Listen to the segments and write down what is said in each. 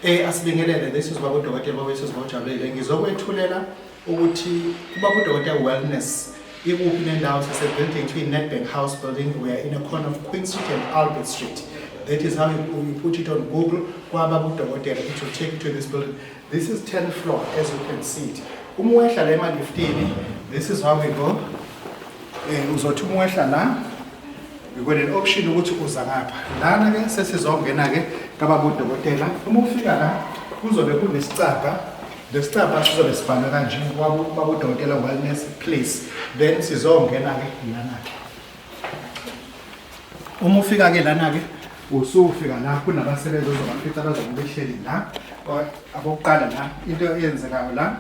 Asibingelele lesi sibaba udokotela bawethu sibawujabulele ngizokwethulela ukuthi ubaba udokotela wellness ikuphi nendawo sise-building to Nedbank House building. We are in a corner of Queen Street and Albert Street. That is how you put it on Google. Kwababa udokotela, it will take you to this building. This is 10th floor, as you can see it. Umwehla le liftini. This is how we go. Uzothi umwehla la. We got an option ukuthi uza ngapha. Lana ke sesizongena ke kababa udokotela. Uma ufika la kuzobe kunesicabha. Lesicabha sizobe sibhalwe kanje kwababa udokotela wellness place. Then sizongena ke lana ke. Uma ufika ke lana ke usufika la kunabasebenzi ozobafica bazokubehleli la. Abokuqala la into eyenzekayo la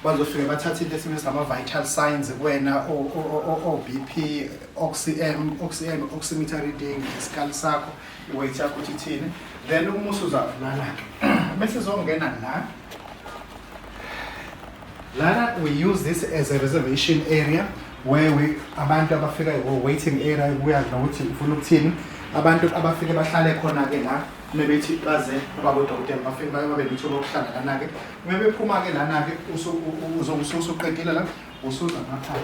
bazofika bathatha into esibiza ama-vital signs kuwena o-BP, oximeter reading, isikali sakho, i-weight yakho ukuthi ithini. Then uma usuzalana-ke bese zongena lana we use this as a reservation area where abantu abafika waiting area kuya nokuthi ufuna ukuthini. Abantu abafike bahlale khona-ke la mebethi baze ubaba udokotela bafike babe nethuba lokuhlala lana-ke mebephuma-ke lana-ke usuqedile la usuza ngapha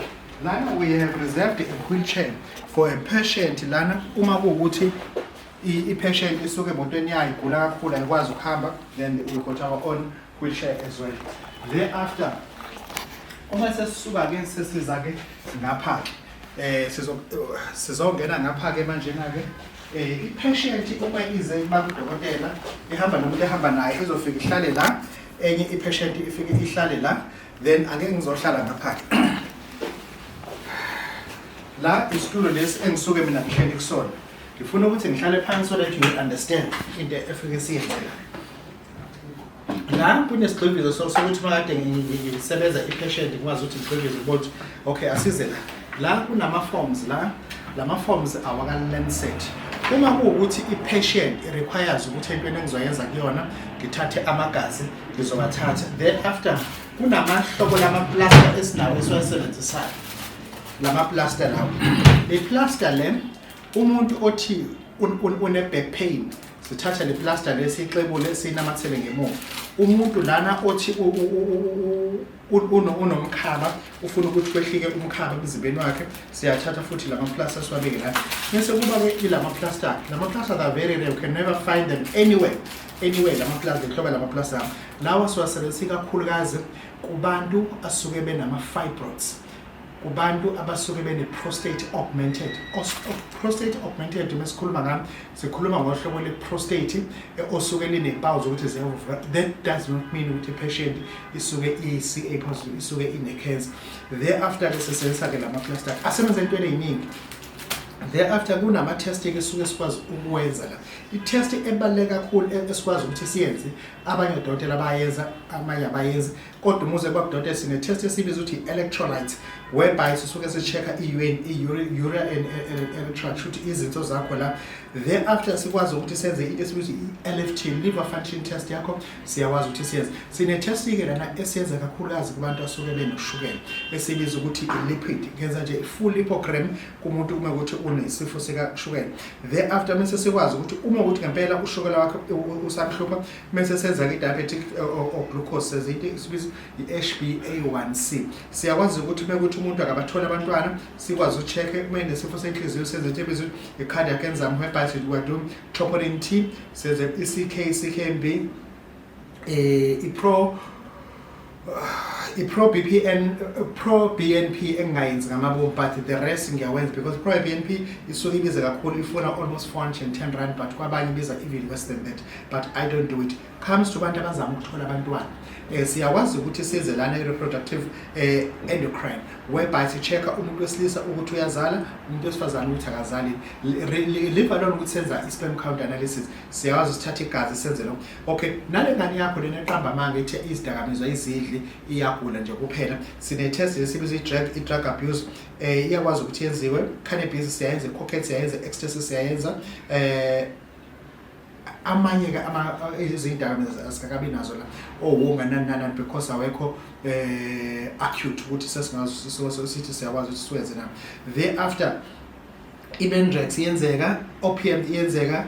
lana. We have reserved a wheelchair for a patient lana uma kuwukuthi i-patient isuke emotweni yayo igula kakhulu ayikwazi ukuhamba, then we got our own wheelchair as well. Thereafter uma sesisuka-ke sesiza-ke ngapha-ke sizongena ngapha-ke manje na-ke i-patient uma ize bakudokotela ihamba nomuntu ehamba naye izofika ihlale la, enye i-patient ifike ihlale la, then angeke ngizohlala ngapha-ke la isitulo lesi engisuke mina ngihleli kusona. Ngifuna ukuthi ngihlale phansi so that you will understand into efike siyenzela. La kunesigxivizo sokuthi makade ngisebenza i-patient ngikwazi ukuthi ngigxivize ukuthi okay asize la kunama-forms la, lama-forms awaka-Lancet. Uma kuwukuthi i-patient requires ukuthi entweni engizoyenza kuyona ngithathe amagazi ngizobathatha. Then after kunamahlobo lama-plaster esinawo esiwasebenzisayo lama-plaster lawo. I-plaster le umuntu othi une-back pain sithatha le plaster lesiyixebule siyinamathele ngemuva. Umuntu lana othi unomkhaba ufuna ukuthi kwehlike umkhaba emzimbeni wakhe siyathatha futhi lama-plaster siwabeke la. Bese kuba-ke ilama-plaster. Lama-plaster are very rare, you can never find them anywhere lama-plaster, ihlobo lama-plaster lawa siwasebenzisa kakhulukazi kubantu asuke benama-fibroids, kubantu abasuke bene-prostate augmented. Prostate augmented mesikhuluma ngami sikhuluma ngohlobo le-prostate osuke linempawu zokuthi ziyavuvuka. That does not mean ukuthi i-patient isuke i-CA positive, isuke ine-cancer. Thereafter-ke sisebenzisa-ke lama-plaster asebenza entweni ey'ningi. Thereafter kunama-test-ke esuke sikwazi ukwenza la. I-test ebaluleke kakhulu esikwazi ukuthi siyenze, abanye odokotela bayenza amanye abayenzi, kodwa umuze kwakudokotela sine-test esibiza ukuthi i-electrolytes whereby sisuke si-check-a i-urea and electrolyte ukuthi izinto zakho la. Thereafter sikwazi ukuthi senze into esibiza i-LFT, liver function test yakho siyakwazi ukuthi siyenze. Sine-test-ke lana esiyenza kakhulukazi kubantu asuke benoshukela esibiza ukuthi i-lipid, ngenza nje i-full lipogram kumuntu uma ukuthi unesifo sikashukela. Thereafter mase sikwazi ukuthi uma ukuthi ngempela ushukela wakho usamhlupha mase senza i-diabetic or glucose sezinto esibiza i-HbA1c. Siyakwazi ukuthi mekuthi umuntu akabathola abantwana sikwazi ucheck uma nesifo senhliziyo senze into ebizwa i-cardiac enzyme whereby we do troponin T, senze i-CK, CKMB, pro-BNP engayenzi ngamabomu, but the rest ngiyawenza because pro-BNP isuke ibiza kakhulu, ifuna almost 410 rand, but kwabanye ibiza even less than that, but I don't do it. Comes to bantu abazama ukuthola abantwana siyakwazi ukuthi size lana i-reproductive endocrine whereby si-check-a umuntu wesilisa ukuthi uyazala, umuntu wesifazane ukuthi akazali. Liva lona ukuthi senza i-sperm count analysis, siyakwazi sithatha igazi senze lokho. Okay, nale ngane yakho lena eqamba manga ithi izidakamizwa izidli iyagula nje kuphela, sine-test esibiza i-drug abuse iyakwazi ukuthi yenziwe. Cannabis siyayenza, cocaine siyayenza, ecstasy siyayenza, amanye-ke izindakamizwa asingakabi nazo la nani because awekho acute ukuthi sithi siyakwazi ukuthi siwenze na. Thereafter i-Mendrax iyenzeka, opium iyenzeka,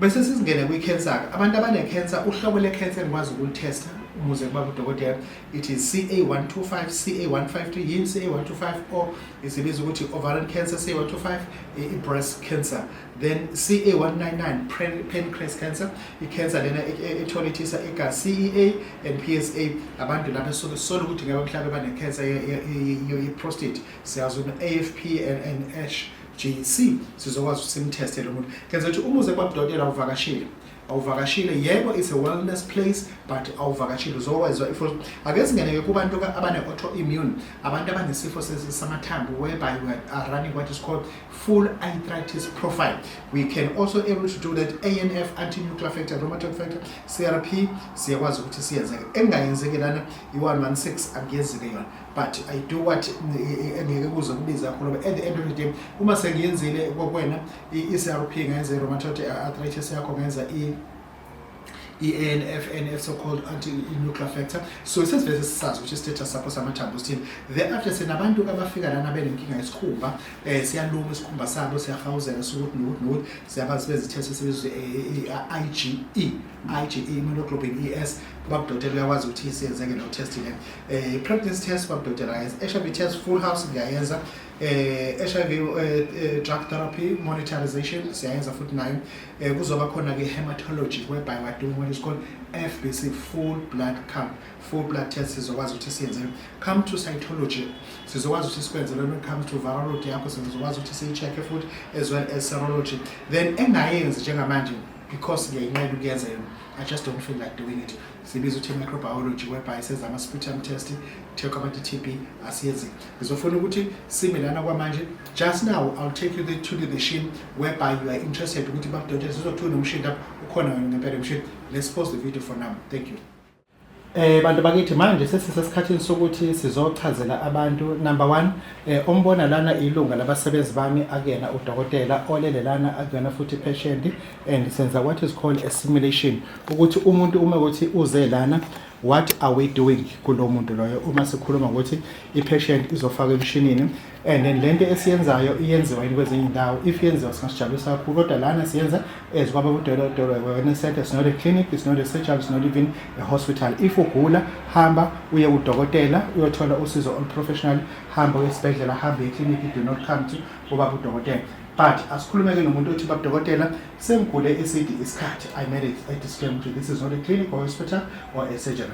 bese sizingene kwi-cancer abantu abane-cancer uhlobo le-cancer engikwazi ukulithesta umuze kubaba udokotela it is CA125 CA153 yini CA125 or isibiza ukuthi ovarian cancer CA125 i-breast cancer then CA199 pancreas cancer i-cancer lena etholithisa igazi CEA and PSA abantu lapha soke solo ukuthi ngabe mhlawumbe bane-cancer ye-prostate siyazi AFP and HGC sizokwazi ukuthi simteste lo muntu kenza ukuthi umuze kubaba udokotela awuvakashile yebo it's a wellness place but awuvakashile uzokwazi if ake singene kubantu abane-autoimmune abantu abanesifo samathambo whereby we are running what is called full arthritis profile. We can also able to do that ANF anti-nuclear factor rheumatoid factor CRP siyakwazi ukuthi siyenzeke engayenzeki lana i116 angiyenzeke yona but I do what engeke kuze kubiza kakhulu at the end of the day uma sengiyenzile kokwena i-CRP ngenza rheumatoid arthritis yakho ngenza ANF so-called anti-nuclear factor so sesivele sisazi ukuthi status sakho samathambo sithini thereafter senabantu abafika lana benenkinga yesikhumba siyaluma isikhumba sabo siyahawuzela sokuthi nokuthi siyabazi bezitest sebizwe IgE immunoglobulin ES kubaba udokotela uyakwazi ukuthi siyenzeke lo test le pregnancy test kubaba udokotela HIV test full house ngiyayenza HIV drug therapy monitorization siyayenza futhi nayo kuzoba khona ke hematology whereby we're doing what is called FBC full blood test sizokwazi ukuthi siyenze come to cytology sizokwazi ukuthi sikwenze when it comes to virology yakho sizokwazi ukuthi siyicheck futhi as well as serology then engayenzi njengamanje because ngiyayinqena ukuyenza yona I just don't feel like doing it sibiza ukuthi microbiology whereby senza ama-sputum test take about TB asiyenzi ngizofuna ukuthi similana kwamanje just now I'll take you to the machine whereby you are interested ukuthi bakudokotela sizothuna umshini lapho ukhona ngempela umshini let's pause the video for now thank you. Bantu bakithi manje sesisesikhathini sokuthi sizochazela abantu number 1 ombona lana ilunga labasebenzi bami akuyena udokotela olele lana akuyena futhi patient and senza what is called a simulation ukuthi umuntu uma ukuthi uze lana what are we doing kulo muntu loyo uma sikhuluma ukuthi i-patient izofaka emshinini and then lento esiyenzayo iyenziwa kwezinye indawo if yenziwa singasijabulisa kakhulu kodwa lana siyenza ezikwaba udokotela wena center it's not a clinic it's not a surgery it's not even a hospital if ugula hamba uye udokotela uyothola usizo oluprofessional hamba esibhedlela hamba eclinic do not come to ubaba udokotela but asikhulumeke nomuntu othi baba udokotela sengigule esidi isikhathi I made it a disclaimer this is not a clinic or hospital or a surgery.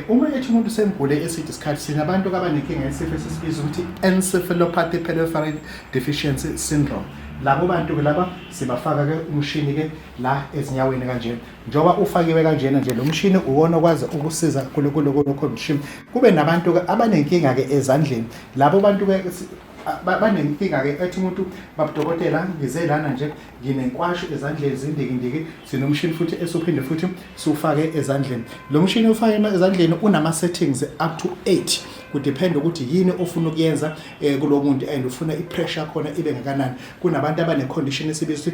Uma ethi umuntu sengigule esidi isikhathi sinabantu abanenkinga yesifo esisibiza ukuthi encephalopathy peripheral deficiency syndrome labo bantu ke laba sibafaka ke umshini ke la ezinyaweni kanje njoba ufakiwe kanjena nje lo mshini uwona okwazi ukusiza kuloko condition kube nabantu ke abanenkinga ke ezandleni labo bantu ke banenkinga ke ethi umuntu babudokotela ngize lana nje nginenkwashu ezandleni zindikindiki sinomshini futhi esophinde futhi sufake ezandleni lo mshini ufake ezandleni unama settings up to 8 kudepend ukuthi yini ofuna ukuyenza kulo muntu and ufuna ipressure khona ibe ngakanani kunabantu abane condition esibiza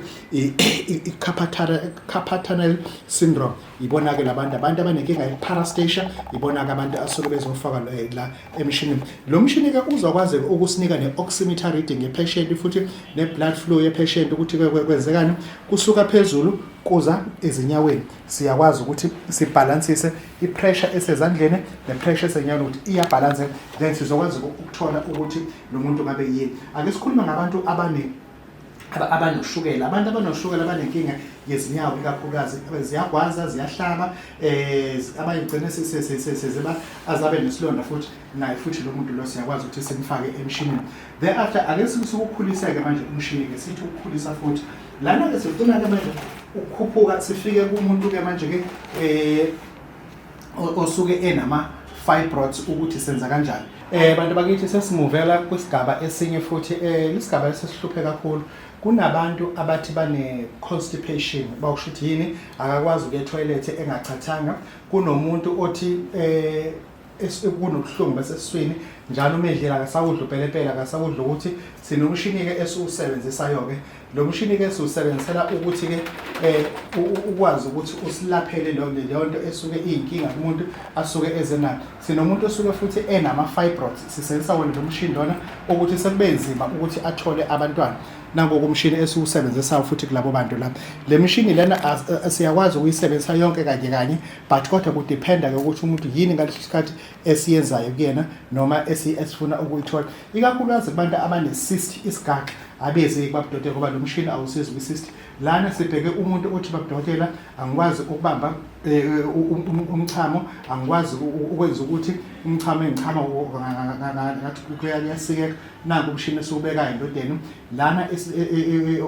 carpal syndrome ibona ke labantu abanenkinga ye-parastasia ibona ke abantu asuke bezofaka la emshinini lo mshini ke uzokwazi ukusinika ne-oximeter reading ye-patient futhi ne-blood flow ye-patient ukuthi kwenzekani kusuka phezulu kuza ezinyaweni siyakwazi ukuthi sibalansise ipressure esezandleni nepressure esenyaweni ukuthi iyabalance then sizokwazi ukuthola ukuthi lo muntu ngabe yini ake sikhuluma ngabantu abanoshukela abantu abanoshukela abanenkinga yezinyawo ikakhulukazi ziyagwaza ziyahlaba abayigcine sesiba azabe nesilonda futhi naye futhi lo muntu lo siyakwazi ukuthi simfake emshinini thereafter ake sikukhulisa ke manje umshini ke sithi ukukhulisa futhi lana ke sifuna ke manje ukukhuphuka sifike kumuntu ke manje ke osuke enama fibroids ukuthi senza kanjani bantu bakithi sesimuvela kwisigaba esinye futhi isigaba esesihluphe kakhulu kunabantu abathi bane constipation bakusho ukuthi yini akakwazi ukuya toilet engachathanga kunomuntu othi kunobuhlungu basesiswini njalo umedlela akasawudla upelepele akasawudla ukuthi sinomshini ke esiwusebenzisayo ke lo mshini ke siwusebenzisela ukuthi ke ukwazi ukuthi usilaphele leyo nto esuke iyinkinga kumuntu asuke ezenayo sinomuntu osuke futhi enama fibroids sisebenzisa wona lo mshini lona ukuthi sekube nzima ukuthi athole abantwana nangokumshini esiwusebenzisayo futhi kulabo bantu lapha le mshini lena siyakwazi ukuyisebenzisa yonke kanye but kodwa kudependa ke ukuthi umuntu yini ngaleso sikhathi esiyenzayo kuyena noma esifuna ukuyithola ikakhulukazi kubantu abane cyst isigaxa abeze kubadokotela ngoba lo mshini awusizi kwi-cyst lana sibheke umuntu othi babudokotela angikwazi ukubamba umchamo angikwazi ukwenza ukuthi umchamo engichama ngathi kuyasikeka nangu umshini esiubekayo endodeni lana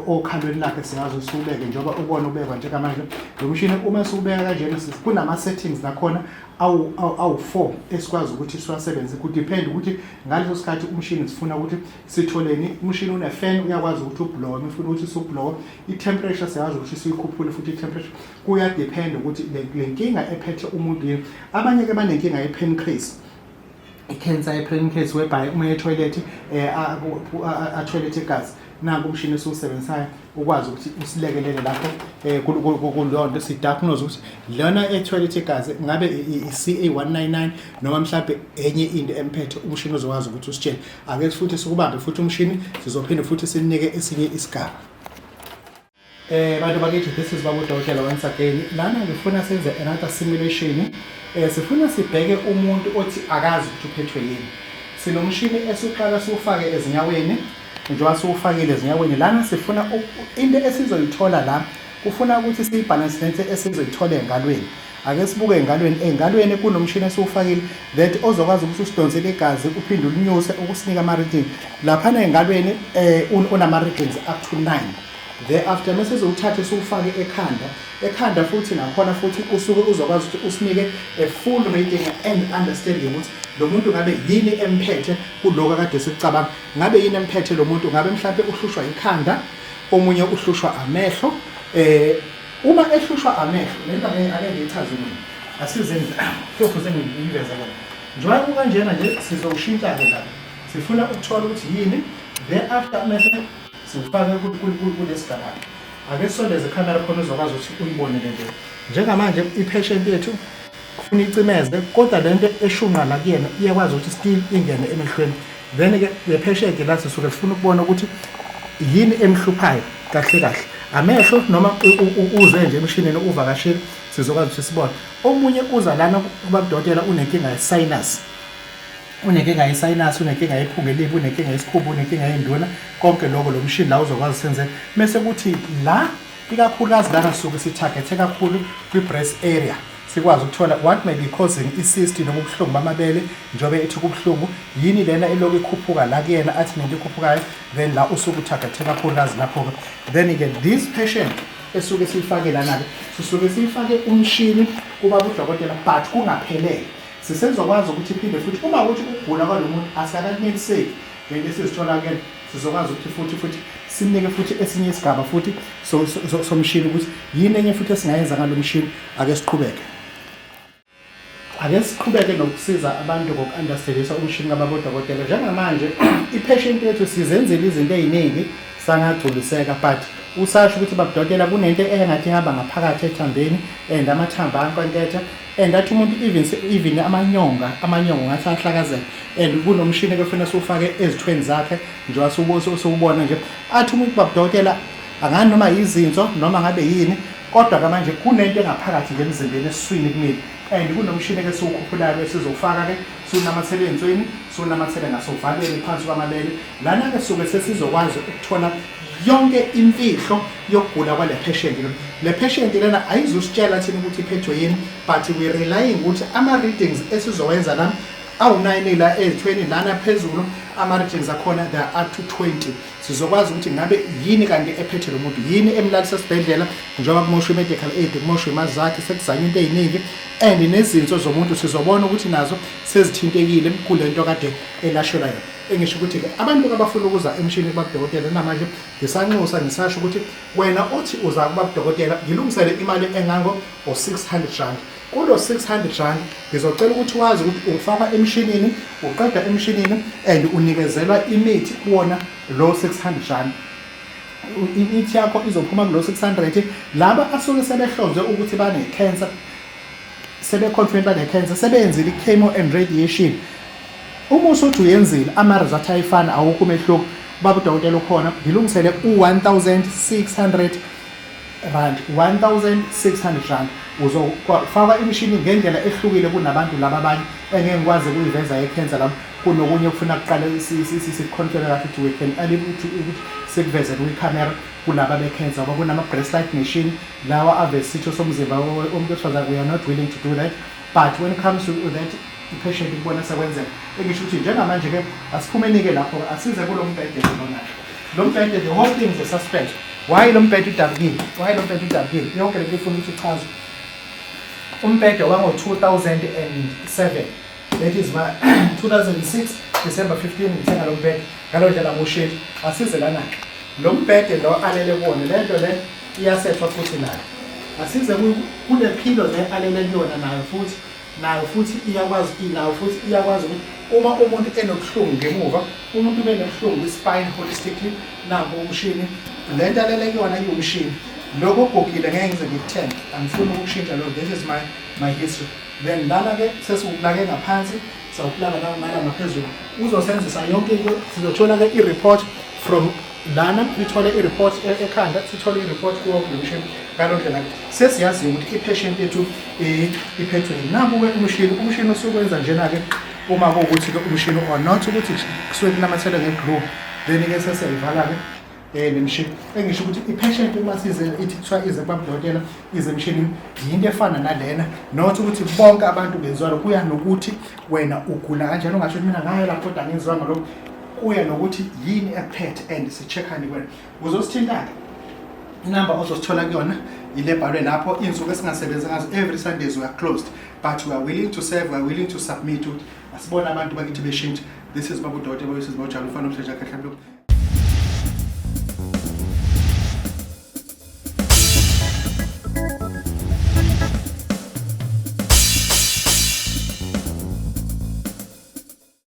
okhalweni lakhe siyazi usubeke njengoba ubona ubekwa njengamanje lo mshini uma siubeka kanjena kunama settings lakhona awu4 esikwazi ukuthi siwasebenze kudepend ukuthi ngaleso sikhathi umshini sifuna ukuthi sitholeni umshini une fan uyakwazi ukuthi ublow ufuna ukuthi sublow i-temperature siyazi ukuthi siyikhuphule futhi i-temperature kuya depend ukuthi le nkinga ephethe umuntu yini abanye ke banenkinga ye-pancreas i-cancer ye-pancreas whereby uma ye-toilet a-toilet igazi nangu umshini esiwusebenzisayo ukwazi ukuthi usilekelele lapho kulonto sidiagnose ukuthi lona e-toilet igazi ngabe i-CA199 noma mhlawumbe enye into emphethe umshini uzokwazi ukuthi usitshele ake futhi sikubambe futhi umshini sizophinde futhi sinike esinye isigaba bantu bakithi this is Babu Dokotela once again lana ngifuna senze another simulation sifuna sibheke umuntu othi akazi ukuthi uphethwe yini sinomshini esiqala siwufake ezinyaweni njengoba siwufakile ezinyaweni lana sifuna into esizoyithola la kufuna ukuthi siyibalance lento esizoyithola engalweni ake sibuke engalweni kunomshini esiwufakile that ozokwazi ukuthi usidonsele igazi uphinde ulinyuse ukusinika ama reading lapha engalweni unama readings up to 9 thereafter mase sizowuthatha siwufake ekhanda futhi nakhona futhi usuke uzokwazi ukuthi usinike a full reading and understanding ukuthi lo muntu ngabe yini emphethe kuloko kade sicabanga ngabe yini emphethe lo muntu ngabe mhlawumbe uhlushwa ikhanda omunye uhlushwa amehlo uma ehlushwa amehlo lento ake ngiyichaze mina asizenze kufuze ngiveze la njengoba kanjena nje sizowushintsha ke la sifuna ukuthola ukuthi yini thereafter mase siwufake kulesigaba ake sondeze icamera khona uzokwazi ukuthi uyibone lento njengamanje i-patient yethu ufuna icimeze kodwa lento eshunqa la kuyena iyakwazi ukuthi still ingene emehlweni then ke le patient la sisuke sifuna ukubona ukuthi yini emhluphayo kahle amehlo noma uze nje emshinini uvakashile sizokwazi ukuthi sibone omunye uza lana kuba udokotela unenkinga ye-sinus unenkinga yephunga elibi unenkinga yesikhumba unenkinga yenduna konke lokho lo mshini la uzokwazi senze bese kuthi la ikakhulukazi lana sisuke sitargethe kakhulu kwi-breast area sikwazi ukuthola what may be causing i-cyst noma ubuhlungu bamabele njengoba ethi kubuhlungu yini lena eloko ikhuphuka la kuyena athi nento ikhuphukayo then la usuke utargethe kakhulukazi lapho then again this patient esuke siyifake lana-ke sisuke siyifake umshini kuba udokotela but kungaphelele sisezokwazi ukuthi iphinde futhi uma ukuthi ukugula kwalomuntu asakaneliseki ngeke sizithola-ke sizokwazi ukuthi futhi sinike futhi esinye isigaba futhi somshini ukuthi yini enye futhi esingayenza ngalo mshini ake siqhubeke nokusiza abantu ngoku-understandisa umshini kababodokotela njengamanje i-patient yethu sizenzela izinto ey'ningi sangagculiseka but usasho ukuthi babudokotela kunento engathi ihamba ngaphakathi ethambeni and amathambo ankonketha and athi umuntu even amanyongo ngathi ahlakazeka and kunomshini ke kufanele siwufake ezithweni zakhe njengoba siwubona nje athi umuntu babudokotela angani noma yizinso noma ngabe yini kodwa ke manje kunento engaphakathi ngemzimbeni esiswini kumina and kunomshini ke siwukhuphulayo esizofaka ke sunamathele ensweni sunamathele ngasovalele phansi kwamabele lana ke suke sesizokwazi ukuthola yonke imfihlo yokugula kwale patient le patient lena ayizusitshela thina ukuthi iphethwe yini but we relying ukuthi ama readings esizowenza la awu9 la e20 lana phezulu ama readings akhona they are up to 20 sizokwazi ukuthi ngabe yini kanti ephethe lo muntu yini emlalisa esibhedlela njengoba kumoshwe medical aid kumoshwe imazakhe sekuzanywa into eziningi and nezinto zomuntu sizobona ukuthi nazo sezithintekile kulento kade elashelwa yona engisho ukuthi ke abantu abafuna ukuza emshini kubadokotela namanje ngisanxusa ngisasho ukuthi wena othi uza kubadokotela ngilungisele imali engango o600 rand kulo 600 rand ngizocela ukuthi wazi ukuthi ufaka emshinini, uqeda emshinini and unikezelwa imithi kuwona lo 600 rand. Imithi yakho izophuma kulo 600. Laba asuke sebehlonzwe ukuthi bane cancer, sebe-confirm bane cancer, sebeyenzile i-chemo and radiation. Uma usuthi uyenzile ama-result ayifana, awukho umehluko, baba udokotela ukhona, ngilungisele u-1600 rand, 1600 rand. Uzofaka imishini ngendlela ehlukile kunabantu laba abanye engeke ngikwazi ukuyiveza ye-cancer lapho, kunokunye okufuna kuqala sikonfirm kahle ukuthi we can ukuthi sikuveze kwi-camera kulaba be-cancer, ngoba kunama-breast light machine lawa aveze isitho somzimba womuntu wesifazane. We are not willing to do that, but when it comes to that i-patient ikubona sekwenzeka, engisho ukuthi njengamanje-ke asiphumeni-ke lapho asize kulo mbhede lona. Lo mbhede, the whole thing is a suspense. Why lo mbhede udabukile? Why lo mbhede udabukile? Yonke lento ifuna ukuthi ichazwe. Umbhede wango-2007, that is 2006 December 15 ngithenga lo mbhede ngalo ndlela ngoshintsha. Asize lana-ke lo mbhede lo alele kuwona, lento le iyasethwa futhi nayo. Asize kule philo le alele kuyona nayo futhi iyakwazi ukuthi uma umuntu enobuhlungu ngemuva, umuntu benobuhlungu kwi-spine holistically, nango umshini lento alele kuyona iwumshini. Lokho kokile ngeke ngize ngikuthenge, angifuni ukushintsha lo. This is my history. Then lana-ke sesiwukulake ngaphansi, sawukulaka nangala ngaphezulu. Uzosenzisa yonke into, sizothola-ke i-report from lana, sithole i-report ekhanda, sithole i-report kuwo mshini. Ngalo ndlela sesiyazi ukuthi i-patient yethu iphethwe naku-ke umshini usukwenza njena-ke uma kuwukuthi-ke umshini or not ukuthi kusuke kunamathele nge-glue, then-ke sesiyayivala-ke nemishini. Engisho ukuthi i-patient uma size ithi kuthiwa ize kubamdokotela ize emshinini yinto efana nalena, not ukuthi bonke abantu benziwa lokho. Kuya nokuthi wena ugula kanjani, ungasho mina ngayo lapho kodwa angizwanga lokho. Kuya nokuthi yini ekuphethe and si-check-ani kuwena. Uzosithinta-ke inamba ozosithola kuyona ile bhalwe lapho. Insuku esingasebenzi ngazo every Sundays we are closed, but we are willing to serve, we are willing to submit. Asibona abantu bakithi beshintsha. This is Babu Dotebo, this is Bojalo Fano Pleasure.